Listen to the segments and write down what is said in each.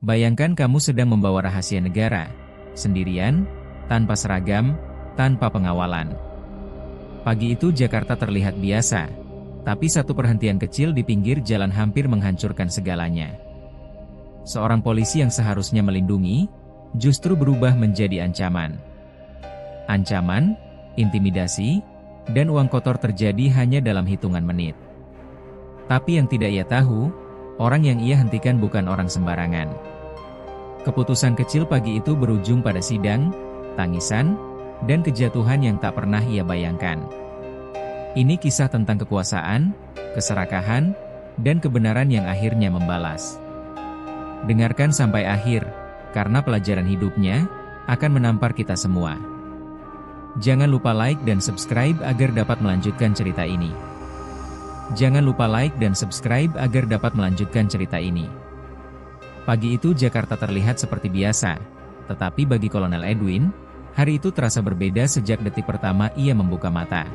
Bayangkan kamu sedang membawa rahasia negara, sendirian, tanpa seragam, tanpa pengawalan. Pagi itu Jakarta terlihat biasa, tapi satu perhentian kecil di pinggir jalan hampir menghancurkan segalanya. Seorang polisi yang seharusnya melindungi, justru berubah menjadi ancaman. Ancaman, intimidasi, dan uang kotor terjadi hanya dalam hitungan menit. Tapi yang tidak ia tahu, orang yang ia hentikan bukan orang sembarangan. Keputusan kecil pagi itu berujung pada sidang, tangisan, dan kejatuhan yang tak pernah ia bayangkan. Ini kisah tentang kekuasaan, keserakahan, dan kebenaran yang akhirnya membalas. Dengarkan sampai akhir, karena pelajaran hidupnya akan menampar kita semua. Jangan lupa like dan subscribe agar dapat melanjutkan cerita ini. Jangan lupa like dan subscribe agar dapat melanjutkan cerita ini. Pagi itu Jakarta terlihat seperti biasa, tetapi bagi Kolonel Edwin, hari itu terasa berbeda sejak detik pertama ia membuka mata.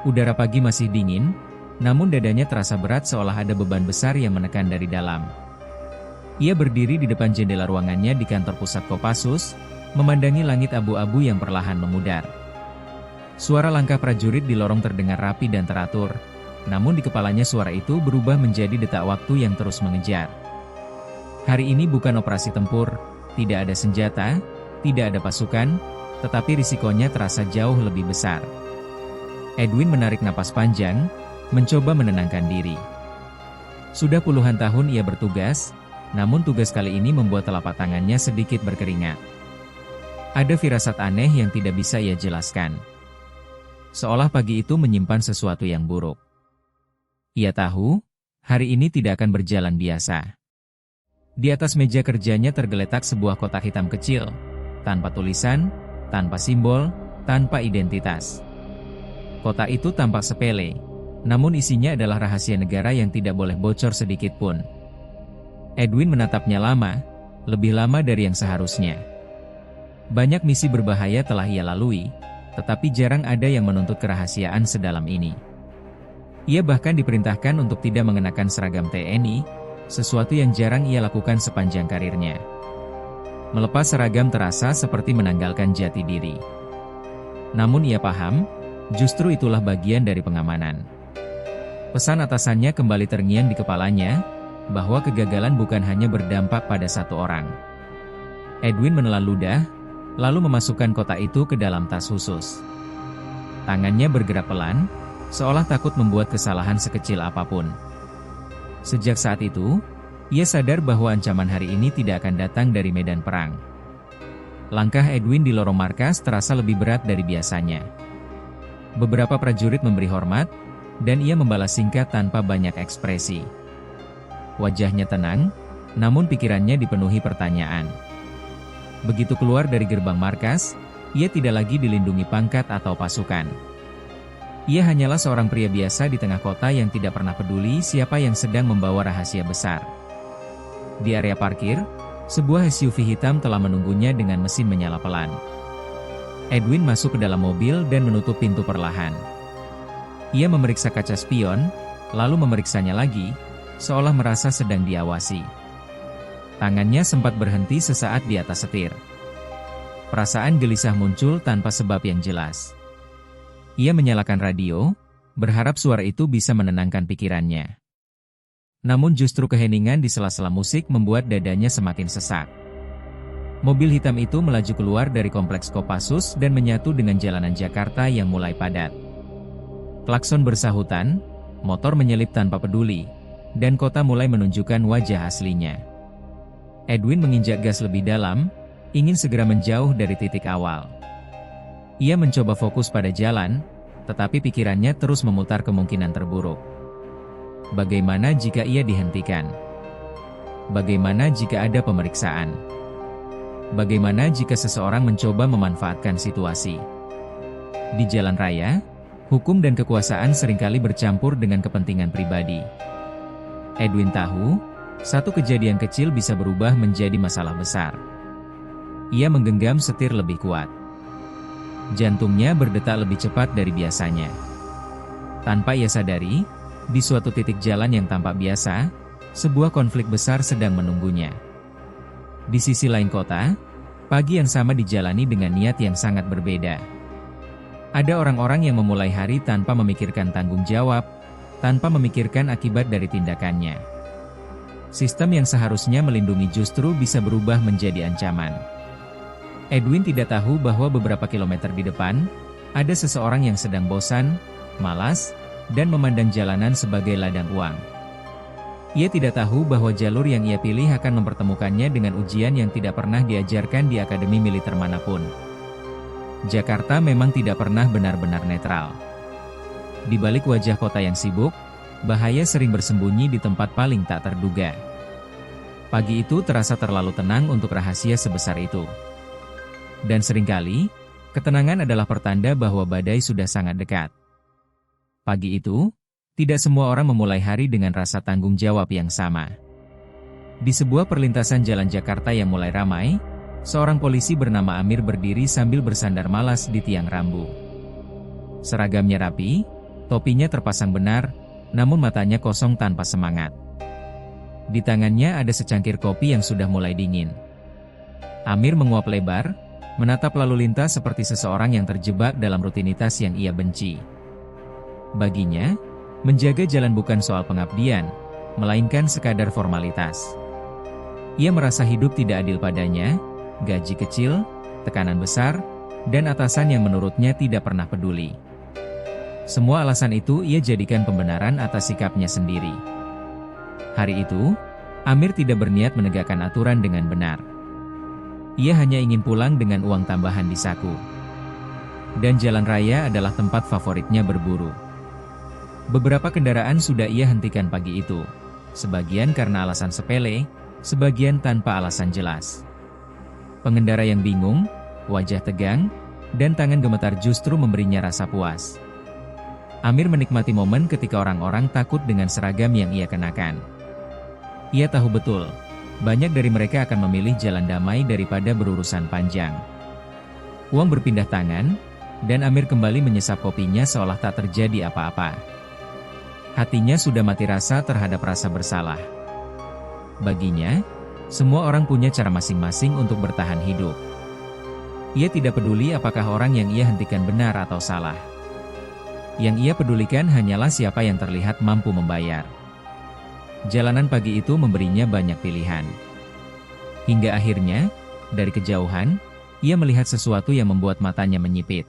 Udara pagi masih dingin, namun dadanya terasa berat seolah ada beban besar yang menekan dari dalam. Ia berdiri di depan jendela ruangannya di kantor pusat Kopassus, memandangi langit abu-abu yang perlahan memudar. Suara langkah prajurit di lorong terdengar rapi dan teratur, namun di kepalanya suara itu berubah menjadi detak waktu yang terus mengejar. Hari ini bukan operasi tempur, tidak ada senjata, tidak ada pasukan, tetapi risikonya terasa jauh lebih besar. Edwin menarik napas panjang, mencoba menenangkan diri. Sudah puluhan tahun ia bertugas, namun tugas kali ini membuat telapak tangannya sedikit berkeringat. Ada firasat aneh yang tidak bisa ia jelaskan. Seolah pagi itu menyimpan sesuatu yang buruk. Ia tahu, hari ini tidak akan berjalan biasa. Di atas meja kerjanya tergeletak sebuah kotak hitam kecil, tanpa tulisan, tanpa simbol, tanpa identitas. Kotak itu tampak sepele, namun isinya adalah rahasia negara yang tidak boleh bocor sedikit pun. Edwin menatapnya lama, lebih lama dari yang seharusnya. Banyak misi berbahaya telah ia lalui, tetapi jarang ada yang menuntut kerahasiaan sedalam ini. Ia bahkan diperintahkan untuk tidak mengenakan seragam TNI, sesuatu yang jarang ia lakukan sepanjang karirnya. Melepas seragam terasa seperti menanggalkan jati diri. Namun ia paham, justru itulah bagian dari pengamanan. Pesan atasannya kembali terngiang di kepalanya, bahwa kegagalan bukan hanya berdampak pada satu orang. Edwin menelan ludah, lalu memasukkan kotak itu ke dalam tas khusus. Tangannya bergerak pelan, seolah takut membuat kesalahan sekecil apapun. Sejak saat itu, ia sadar bahwa ancaman hari ini tidak akan datang dari medan perang. Langkah Edwin di lorong markas terasa lebih berat dari biasanya. Beberapa prajurit memberi hormat, dan ia membalas singkat tanpa banyak ekspresi. Wajahnya tenang, namun pikirannya dipenuhi pertanyaan. Begitu keluar dari gerbang markas, ia tidak lagi dilindungi pangkat atau pasukan. Ia hanyalah seorang pria biasa di tengah kota yang tidak pernah peduli siapa yang sedang membawa rahasia besar. Di area parkir, sebuah SUV hitam telah menunggunya dengan mesin menyala pelan. Edwin masuk ke dalam mobil dan menutup pintu perlahan. Ia memeriksa kaca spion, lalu memeriksanya lagi, seolah merasa sedang diawasi. Tangannya sempat berhenti sesaat di atas setir. Perasaan gelisah muncul tanpa sebab yang jelas. Ia menyalakan radio, berharap suara itu bisa menenangkan pikirannya. Namun justru keheningan di sela-sela musik membuat dadanya semakin sesak. Mobil hitam itu melaju keluar dari kompleks Kopassus dan menyatu dengan jalanan Jakarta yang mulai padat. Klakson bersahutan, motor menyelip tanpa peduli, dan kota mulai menunjukkan wajah aslinya. Edwin menginjak gas lebih dalam, ingin segera menjauh dari titik awal. Ia mencoba fokus pada jalan, tetapi pikirannya terus memutar kemungkinan terburuk. Bagaimana jika ia dihentikan? Bagaimana jika ada pemeriksaan? Bagaimana jika seseorang mencoba memanfaatkan situasi? Di jalan raya, hukum dan kekuasaan seringkali bercampur dengan kepentingan pribadi. Edwin tahu, satu kejadian kecil bisa berubah menjadi masalah besar. Ia menggenggam setir lebih kuat. Jantungnya berdetak lebih cepat dari biasanya. Tanpa ia sadari, di suatu titik jalan yang tampak biasa, sebuah konflik besar sedang menunggunya. Di sisi lain kota, pagi yang sama dijalani dengan niat yang sangat berbeda. Ada orang-orang yang memulai hari tanpa memikirkan tanggung jawab, tanpa memikirkan akibat dari tindakannya. Sistem yang seharusnya melindungi justru bisa berubah menjadi ancaman. Edwin tidak tahu bahwa beberapa kilometer di depan, ada seseorang yang sedang bosan, malas, dan memandang jalanan sebagai ladang uang. Ia tidak tahu bahwa jalur yang ia pilih akan mempertemukannya dengan ujian yang tidak pernah diajarkan di akademi militer manapun. Jakarta memang tidak pernah benar-benar netral. Di balik wajah kota yang sibuk, bahaya sering bersembunyi di tempat paling tak terduga. Pagi itu terasa terlalu tenang untuk rahasia sebesar itu. Dan seringkali, ketenangan adalah pertanda bahwa badai sudah sangat dekat. Pagi itu, tidak semua orang memulai hari dengan rasa tanggung jawab yang sama. Di sebuah perlintasan jalan Jakarta yang mulai ramai, seorang polisi bernama Amir berdiri sambil bersandar malas di tiang rambu. Seragamnya rapi, topinya terpasang benar, namun matanya kosong tanpa semangat. Di tangannya ada secangkir kopi yang sudah mulai dingin. Amir menguap lebar, menatap lalu lintas seperti seseorang yang terjebak dalam rutinitas yang ia benci. Baginya, menjaga jalan bukan soal pengabdian, melainkan sekadar formalitas. Ia merasa hidup tidak adil padanya, gaji kecil, tekanan besar, dan atasan yang menurutnya tidak pernah peduli. Semua alasan itu ia jadikan pembenaran atas sikapnya sendiri. Hari itu, Amir tidak berniat menegakkan aturan dengan benar. Ia hanya ingin pulang dengan uang tambahan di saku. Dan jalan raya adalah tempat favoritnya berburu. Beberapa kendaraan sudah ia hentikan pagi itu. Sebagian karena alasan sepele, sebagian tanpa alasan jelas. Pengendara yang bingung, wajah tegang, dan tangan gemetar justru memberinya rasa puas. Amir menikmati momen ketika orang-orang takut dengan seragam yang ia kenakan. Ia tahu betul, banyak dari mereka akan memilih jalan damai daripada berurusan panjang. Uang berpindah tangan, dan Amir kembali menyesap kopinya seolah tak terjadi apa-apa. Hatinya sudah mati rasa terhadap rasa bersalah. Baginya, semua orang punya cara masing-masing untuk bertahan hidup. Ia tidak peduli apakah orang yang ia hentikan benar atau salah. Yang ia pedulikan hanyalah siapa yang terlihat mampu membayar. Jalanan pagi itu memberinya banyak pilihan. Hingga akhirnya, dari kejauhan, ia melihat sesuatu yang membuat matanya menyipit.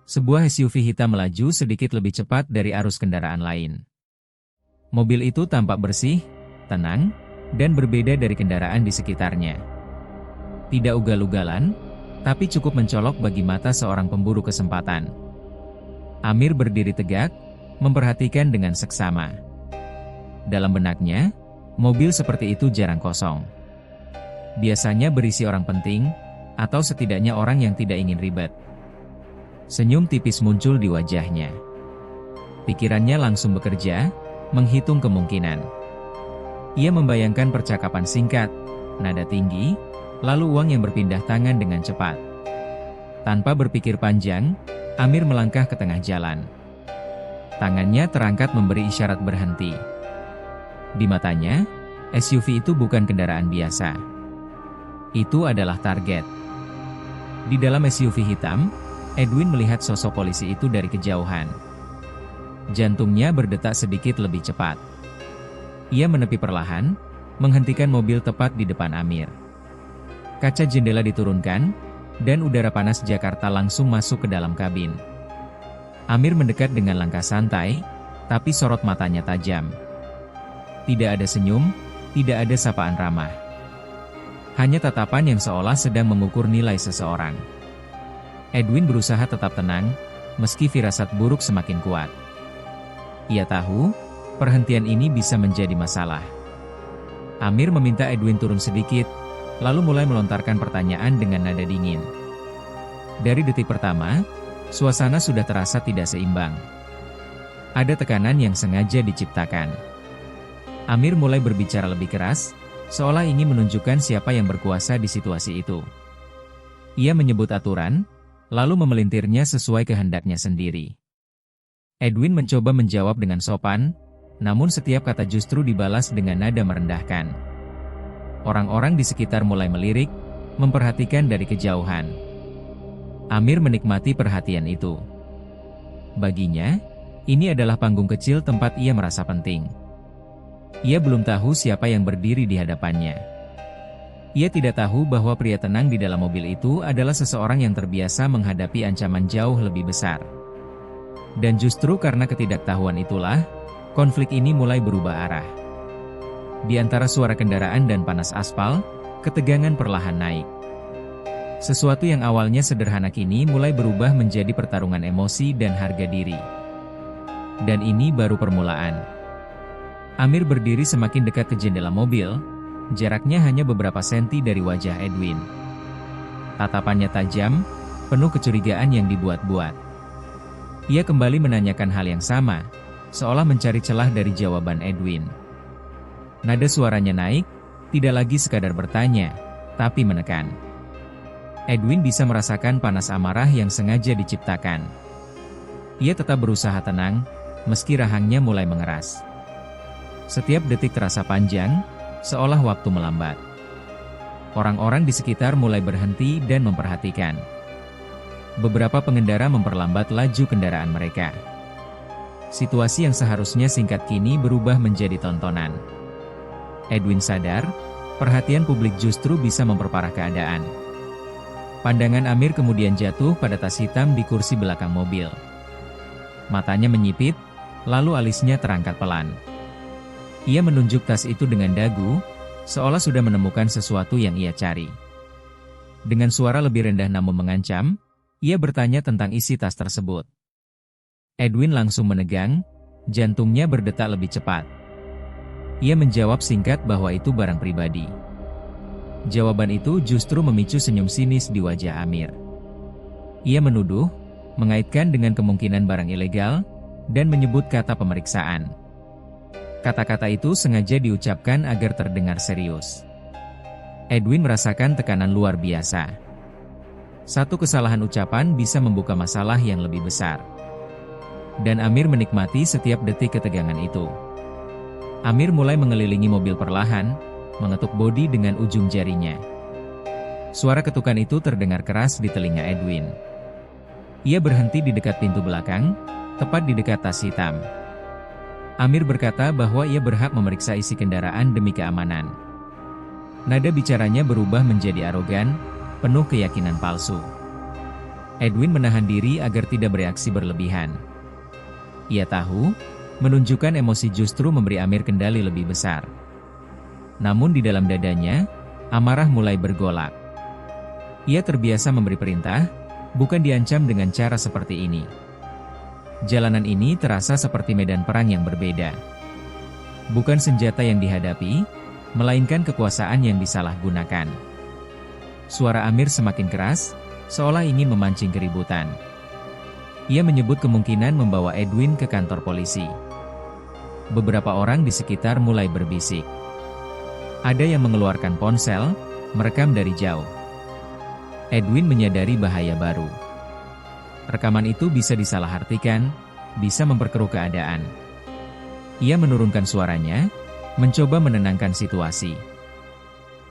Sebuah SUV hitam melaju sedikit lebih cepat dari arus kendaraan lain. Mobil itu tampak bersih, tenang, dan berbeda dari kendaraan di sekitarnya. Tidak ugal-ugalan, tapi cukup mencolok bagi mata seorang pemburu kesempatan. Amir berdiri tegak, memperhatikan dengan seksama. Dalam benaknya, mobil seperti itu jarang kosong. Biasanya berisi orang penting, atau setidaknya orang yang tidak ingin ribet. Senyum tipis muncul di wajahnya. Pikirannya langsung bekerja, menghitung kemungkinan. Ia membayangkan percakapan singkat, nada tinggi, lalu uang yang berpindah tangan dengan cepat. Tanpa berpikir panjang, Amir melangkah ke tengah jalan. Tangannya terangkat memberi isyarat berhenti. Di matanya, SUV itu bukan kendaraan biasa. Itu adalah target. Di dalam SUV hitam, Edwin melihat sosok polisi itu dari kejauhan. Jantungnya berdetak sedikit lebih cepat. Ia menepi perlahan, menghentikan mobil tepat di depan Amir. Kaca jendela diturunkan, dan udara panas Jakarta langsung masuk ke dalam kabin. Amir mendekat dengan langkah santai, tapi sorot matanya tajam. Tidak ada senyum, tidak ada sapaan ramah. Hanya tatapan yang seolah sedang mengukur nilai seseorang. Edwin berusaha tetap tenang, meski firasat buruk semakin kuat. Ia tahu, perhentian ini bisa menjadi masalah. Amir meminta Edwin turun sedikit, lalu mulai melontarkan pertanyaan dengan nada dingin. Dari detik pertama, suasana sudah terasa tidak seimbang. Ada tekanan yang sengaja diciptakan. Amir mulai berbicara lebih keras, seolah ingin menunjukkan siapa yang berkuasa di situasi itu. Ia menyebut aturan, lalu memelintirnya sesuai kehendaknya sendiri. Edwin mencoba menjawab dengan sopan, namun setiap kata justru dibalas dengan nada merendahkan. Orang-orang di sekitar mulai melirik, memperhatikan dari kejauhan. Amir menikmati perhatian itu. Baginya, ini adalah panggung kecil tempat ia merasa penting. Ia belum tahu siapa yang berdiri di hadapannya. Ia tidak tahu bahwa pria tenang di dalam mobil itu adalah seseorang yang terbiasa menghadapi ancaman jauh lebih besar. Dan justru karena ketidaktahuan itulah, konflik ini mulai berubah arah. Di antara suara kendaraan dan panas aspal, ketegangan perlahan naik. Sesuatu yang awalnya sederhana kini mulai berubah menjadi pertarungan emosi dan harga diri. Dan ini baru permulaan. Amir berdiri semakin dekat ke jendela mobil, jaraknya hanya beberapa senti dari wajah Edwin. Tatapannya tajam, penuh kecurigaan yang dibuat-buat. Ia kembali menanyakan hal yang sama, seolah mencari celah dari jawaban Edwin. Nada suaranya naik, tidak lagi sekadar bertanya, tapi menekan. Edwin bisa merasakan panas amarah yang sengaja diciptakan. Ia tetap berusaha tenang, meski rahangnya mulai mengeras. Setiap detik terasa panjang, seolah waktu melambat. Orang-orang di sekitar mulai berhenti dan memperhatikan. Beberapa pengendara memperlambat laju kendaraan mereka. Situasi yang seharusnya singkat kini berubah menjadi tontonan. Edwin sadar, perhatian publik justru bisa memperparah keadaan. Pandangan Amir kemudian jatuh pada tas hitam di kursi belakang mobil. Matanya menyipit, lalu alisnya terangkat pelan. Ia menunjuk tas itu dengan dagu, seolah sudah menemukan sesuatu yang ia cari. Dengan suara lebih rendah namun mengancam, ia bertanya tentang isi tas tersebut. Edwin langsung menegang, jantungnya berdetak lebih cepat. Ia menjawab singkat bahwa itu barang pribadi. Jawaban itu justru memicu senyum sinis di wajah Amir. Ia menuduh, mengaitkan dengan kemungkinan barang ilegal, dan menyebut kata pemeriksaan. Kata-kata itu sengaja diucapkan agar terdengar serius. Edwin merasakan tekanan luar biasa. Satu kesalahan ucapan bisa membuka masalah yang lebih besar. Dan Amir menikmati setiap detik ketegangan itu. Amir mulai mengelilingi mobil perlahan, mengetuk bodi dengan ujung jarinya. Suara ketukan itu terdengar keras di telinga Edwin. Ia berhenti di dekat pintu belakang, tepat di dekat tas hitam. Amir berkata bahwa ia berhak memeriksa isi kendaraan demi keamanan. Nada bicaranya berubah menjadi arogan, penuh keyakinan palsu. Edwin menahan diri agar tidak bereaksi berlebihan. Ia tahu, menunjukkan emosi justru memberi Amir kendali lebih besar. Namun di dalam dadanya, amarah mulai bergolak. Ia terbiasa memberi perintah, bukan diancam dengan cara seperti ini. Jalanan ini terasa seperti medan perang yang berbeda. Bukan senjata yang dihadapi, melainkan kekuasaan yang disalahgunakan. Suara Amir semakin keras, seolah ingin memancing keributan. Ia menyebut kemungkinan membawa Edwin ke kantor polisi. Beberapa orang di sekitar mulai berbisik. Ada yang mengeluarkan ponsel, merekam dari jauh. Edwin menyadari bahaya baru. Rekaman itu bisa disalahartikan, bisa memperkeruh keadaan. Ia menurunkan suaranya, mencoba menenangkan situasi.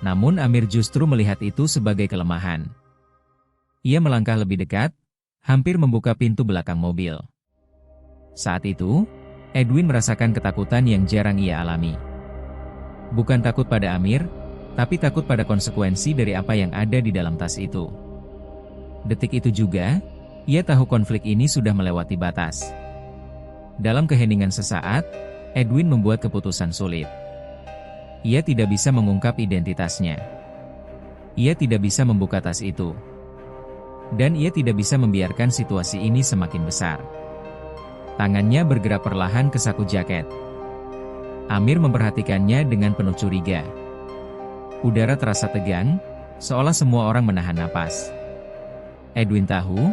Namun Amir justru melihat itu sebagai kelemahan. Ia melangkah lebih dekat, hampir membuka pintu belakang mobil. Saat itu, Edwin merasakan ketakutan yang jarang ia alami. Bukan takut pada Amir, tapi takut pada konsekuensi dari apa yang ada di dalam tas itu. Detik itu juga, ia tahu konflik ini sudah melewati batas. Dalam keheningan sesaat, Edwin membuat keputusan sulit. Ia tidak bisa mengungkap identitasnya. Ia tidak bisa membuka tas itu. Dan ia tidak bisa membiarkan situasi ini semakin besar. Tangannya bergerak perlahan ke saku jaket. Amir memperhatikannya dengan penuh curiga. Udara terasa tegang, seolah semua orang menahan napas. Edwin tahu,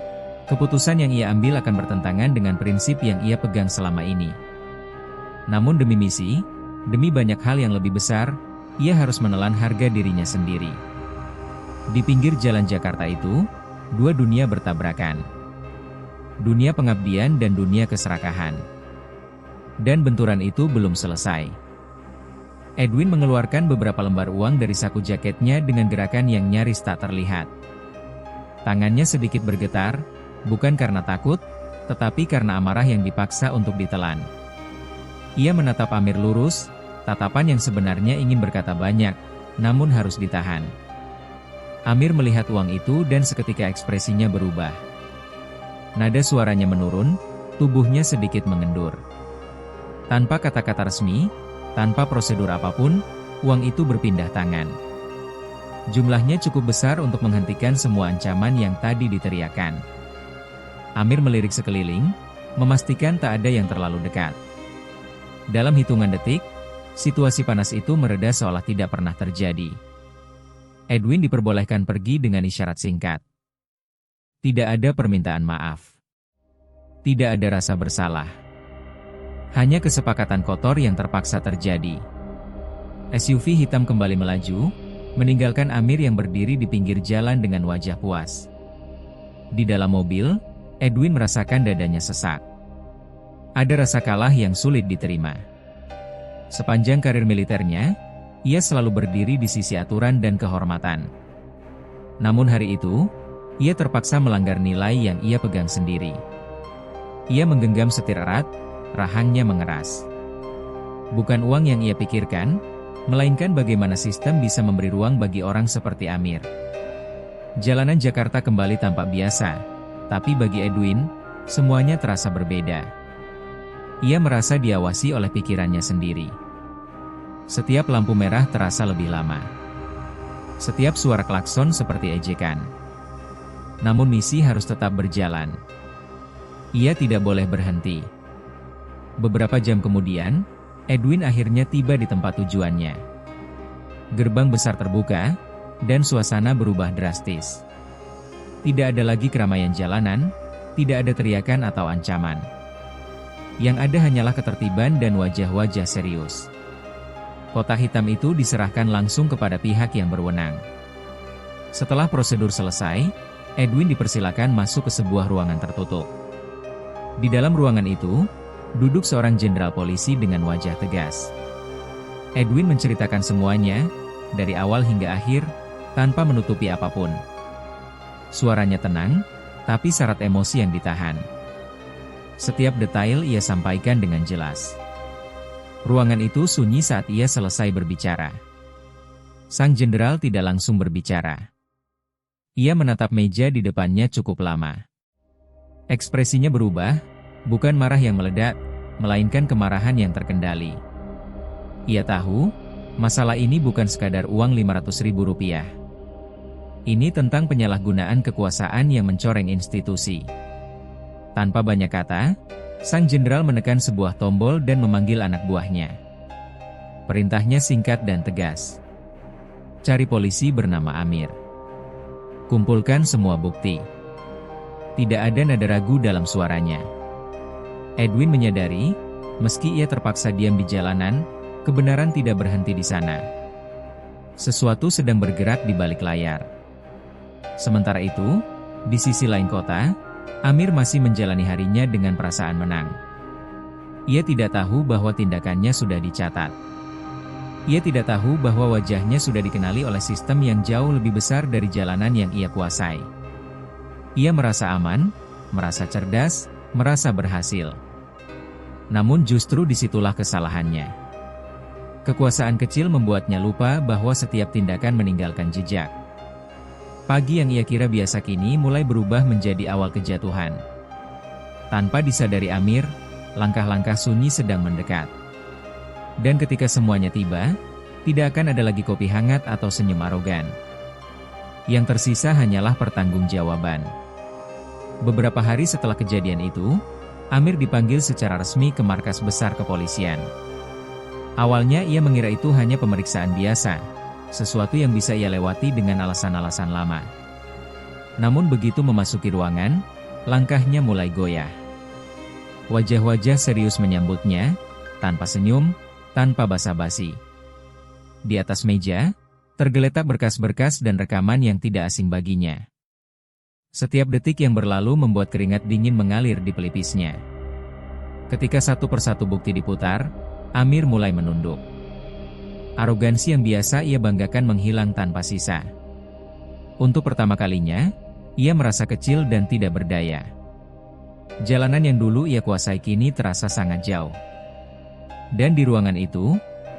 keputusan yang ia ambil akan bertentangan dengan prinsip yang ia pegang selama ini. Namun demi misi, demi banyak hal yang lebih besar, ia harus menelan harga dirinya sendiri. Di pinggir jalan Jakarta itu, dua dunia bertabrakan. Dunia pengabdian dan dunia keserakahan. Dan benturan itu belum selesai. Edwin mengeluarkan beberapa lembar uang dari saku jaketnya dengan gerakan yang nyaris tak terlihat. Tangannya sedikit bergetar, bukan karena takut, tetapi karena amarah yang dipaksa untuk ditelan. Ia menatap Amir lurus, tatapan yang sebenarnya ingin berkata banyak, namun harus ditahan. Amir melihat uang itu dan seketika ekspresinya berubah. Nada suaranya menurun, tubuhnya sedikit mengendur. Tanpa kata-kata resmi, tanpa prosedur apapun, uang itu berpindah tangan. Jumlahnya cukup besar untuk menghentikan semua ancaman yang tadi diteriakan. Amir melirik sekeliling, memastikan tak ada yang terlalu dekat. Dalam hitungan detik, situasi panas itu mereda seolah tidak pernah terjadi. Edwin diperbolehkan pergi dengan isyarat singkat. Tidak ada permintaan maaf. Tidak ada rasa bersalah. Hanya kesepakatan kotor yang terpaksa terjadi. SUV hitam kembali melaju, meninggalkan Amir yang berdiri di pinggir jalan dengan wajah puas. Di dalam mobil, Edwin merasakan dadanya sesak. Ada rasa kalah yang sulit diterima. Sepanjang karir militernya, ia selalu berdiri di sisi aturan dan kehormatan. Namun hari itu, ia terpaksa melanggar nilai yang ia pegang sendiri. Ia menggenggam setir erat, rahangnya mengeras. Bukan uang yang ia pikirkan, melainkan bagaimana sistem bisa memberi ruang bagi orang seperti Amir. Jalanan Jakarta kembali tampak biasa, tapi bagi Edwin, semuanya terasa berbeda. Ia merasa diawasi oleh pikirannya sendiri. Setiap lampu merah terasa lebih lama. Setiap suara klakson seperti ejekan. Namun misi harus tetap berjalan. Ia tidak boleh berhenti. Beberapa jam kemudian, Edwin akhirnya tiba di tempat tujuannya. Gerbang besar terbuka, dan suasana berubah drastis. Tidak ada lagi keramaian jalanan, tidak ada teriakan atau ancaman. Yang ada hanyalah ketertiban dan wajah-wajah serius. Kotak hitam itu diserahkan langsung kepada pihak yang berwenang. Setelah prosedur selesai, Edwin dipersilakan masuk ke sebuah ruangan tertutup. Di dalam ruangan itu, duduk seorang jenderal polisi dengan wajah tegas. Edwin menceritakan semuanya, dari awal hingga akhir, tanpa menutupi apapun. Suaranya tenang, tapi syarat emosi yang ditahan. Setiap detail ia sampaikan dengan jelas. Ruangan itu sunyi saat ia selesai berbicara. Sang jenderal tidak langsung berbicara. Ia menatap meja di depannya cukup lama. Ekspresinya berubah, bukan marah yang meledak, melainkan kemarahan yang terkendali. Ia tahu, masalah ini bukan sekadar uang Rp500.000. Ini tentang penyalahgunaan kekuasaan yang mencoreng institusi. Tanpa banyak kata, sang jenderal menekan sebuah tombol dan memanggil anak buahnya. Perintahnya singkat dan tegas. Cari polisi bernama Amir. Kumpulkan semua bukti. Tidak ada nada ragu dalam suaranya. Edwin menyadari, meski ia terpaksa diam di jalanan, kebenaran tidak berhenti di sana. Sesuatu sedang bergerak di balik layar. Sementara itu, di sisi lain kota, Amir masih menjalani harinya dengan perasaan menang. Ia tidak tahu bahwa tindakannya sudah dicatat. Ia tidak tahu bahwa wajahnya sudah dikenali oleh sistem yang jauh lebih besar dari jalanan yang ia kuasai. Ia merasa aman, merasa cerdas, merasa berhasil. Namun justru disitulah kesalahannya. Kekuasaan kecil membuatnya lupa bahwa setiap tindakan meninggalkan jejak. Pagi yang ia kira biasa kini mulai berubah menjadi awal kejatuhan. Tanpa disadari Amir, langkah-langkah sunyi sedang mendekat. Dan ketika semuanya tiba, tidak akan ada lagi kopi hangat atau senyum arogan. Yang tersisa hanyalah pertanggungjawaban. Beberapa hari setelah kejadian itu, Amir dipanggil secara resmi ke markas besar kepolisian. Awalnya ia mengira itu hanya pemeriksaan biasa, sesuatu yang bisa ia lewati dengan alasan-alasan lama. Namun begitu memasuki ruangan, langkahnya mulai goyah. Wajah-wajah serius menyambutnya, tanpa senyum, tanpa basa-basi. Di atas meja, tergeletak berkas-berkas dan rekaman yang tidak asing baginya. Setiap detik yang berlalu membuat keringat dingin mengalir di pelipisnya. Ketika satu persatu bukti diputar, Amir mulai menunduk. Arogansi yang biasa ia banggakan menghilang tanpa sisa. Untuk pertama kalinya, ia merasa kecil dan tidak berdaya. Jalanan yang dulu ia kuasai kini terasa sangat jauh. Dan di ruangan itu,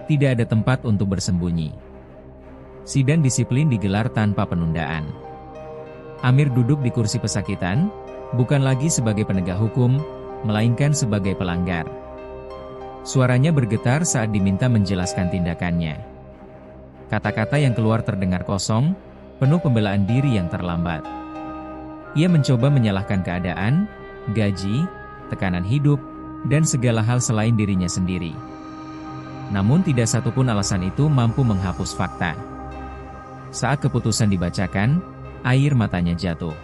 tidak ada tempat untuk bersembunyi. Sidang disiplin digelar tanpa penundaan. Amir duduk di kursi pesakitan, bukan lagi sebagai penegak hukum, melainkan sebagai pelanggar. Suaranya bergetar saat diminta menjelaskan tindakannya. Kata-kata yang keluar terdengar kosong, penuh pembelaan diri yang terlambat. Ia mencoba menyalahkan keadaan, gaji, tekanan hidup, dan segala hal selain dirinya sendiri. Namun tidak satupun alasan itu mampu menghapus fakta. Saat keputusan dibacakan, air matanya jatuh.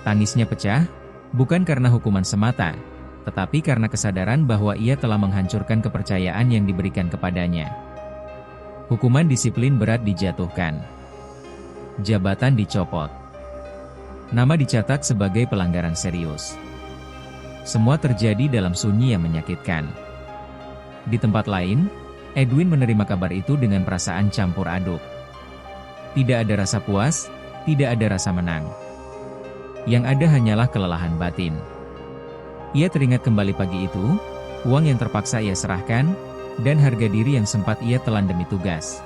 Tangisnya pecah, bukan karena hukuman semata, tetapi karena kesadaran bahwa ia telah menghancurkan kepercayaan yang diberikan kepadanya. Hukuman disiplin berat dijatuhkan. Jabatan dicopot. Nama dicatat sebagai pelanggaran serius. Semua terjadi dalam sunyi yang menyakitkan. Di tempat lain, Edwin menerima kabar itu dengan perasaan campur aduk. Tidak ada rasa puas, tidak ada rasa menang. Yang ada hanyalah kelelahan batin. Ia teringat kembali pagi itu, uang yang terpaksa ia serahkan, dan harga diri yang sempat ia telan demi tugas.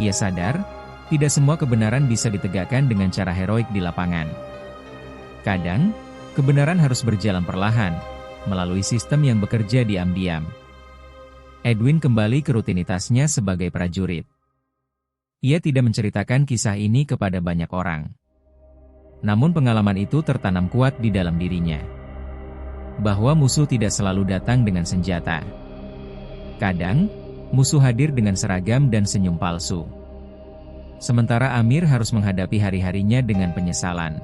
Ia sadar, tidak semua kebenaran bisa ditegakkan dengan cara heroik di lapangan. Kadang, kebenaran harus berjalan perlahan, melalui sistem yang bekerja diam-diam. Edwin kembali ke rutinitasnya sebagai prajurit. Ia tidak menceritakan kisah ini kepada banyak orang. Namun pengalaman itu tertanam kuat di dalam dirinya. Bahwa musuh tidak selalu datang dengan senjata. Kadang, musuh hadir dengan seragam dan senyum palsu. Sementara Amir harus menghadapi hari-harinya dengan penyesalan.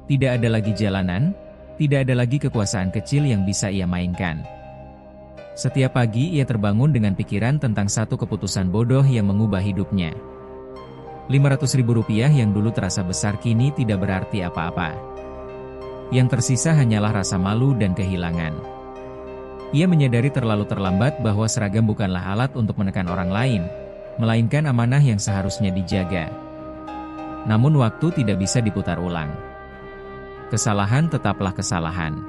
Tidak ada lagi jalanan, tidak ada lagi kekuasaan kecil yang bisa ia mainkan. Setiap pagi ia terbangun dengan pikiran tentang satu keputusan bodoh yang mengubah hidupnya. Rp500.000 yang dulu terasa besar kini tidak berarti apa-apa. Yang tersisa hanyalah rasa malu dan kehilangan. Ia menyadari terlalu terlambat bahwa seragam bukanlah alat untuk menekan orang lain, melainkan amanah yang seharusnya dijaga. Namun waktu tidak bisa diputar ulang. Kesalahan tetaplah kesalahan.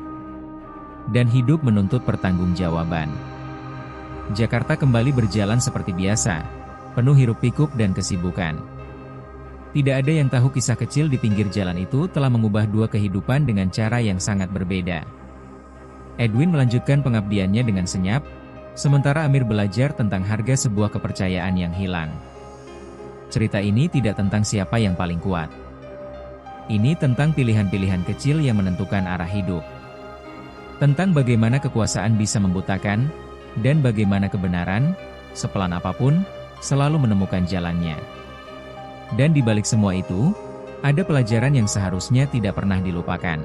Dan hidup menuntut pertanggungjawaban. Jakarta kembali berjalan seperti biasa, penuh hiruk-pikuk dan kesibukan. Tidak ada yang tahu kisah kecil di pinggir jalan itu telah mengubah dua kehidupan dengan cara yang sangat berbeda. Edwin melanjutkan pengabdiannya dengan senyap, sementara Amir belajar tentang harga sebuah kepercayaan yang hilang. Cerita ini tidak tentang siapa yang paling kuat. Ini tentang pilihan-pilihan kecil yang menentukan arah hidup. Tentang bagaimana kekuasaan bisa membutakan, dan bagaimana kebenaran, sepelan apapun, selalu menemukan jalannya. Dan di balik semua itu, ada pelajaran yang seharusnya tidak pernah dilupakan.